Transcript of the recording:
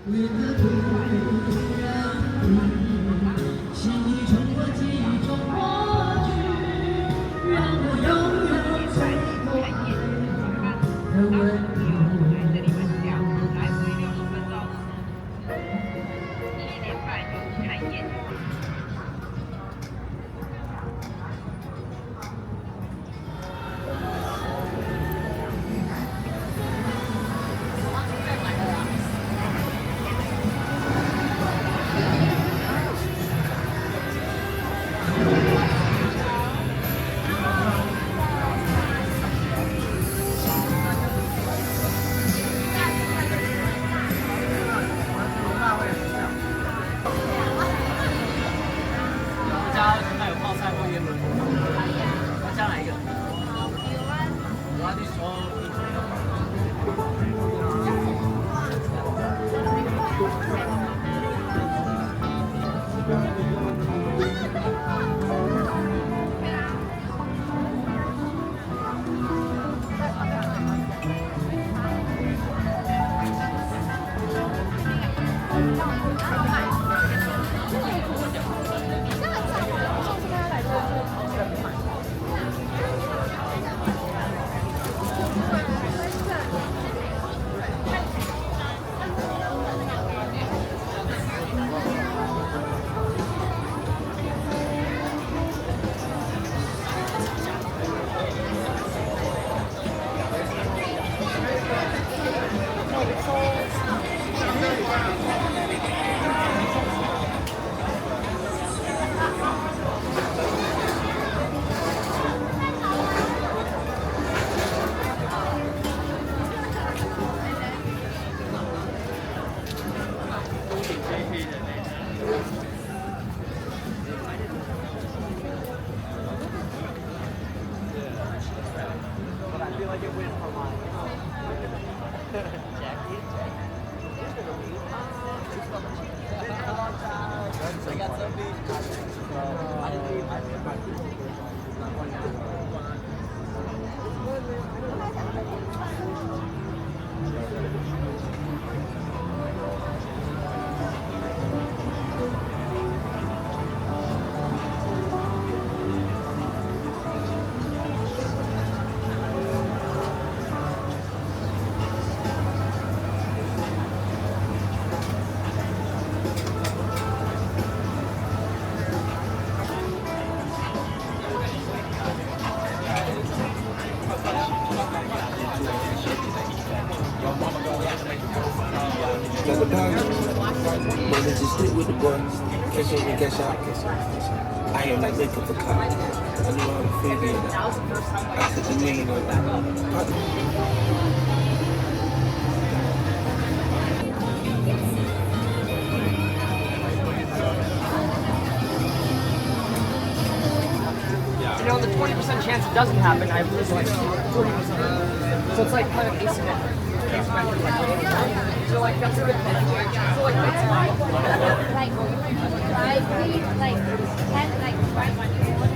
But just stick with the boys. Catch up and catch out. I am like looking for clout. I know I'm figuring it out. I took $1 million on that. You know, the 20% chance it doesn't happen, I lose like 40%. So it's like kind of asymmetric. So like that's a good thing. So like that's fine. Like 5 feet, like 10, like right.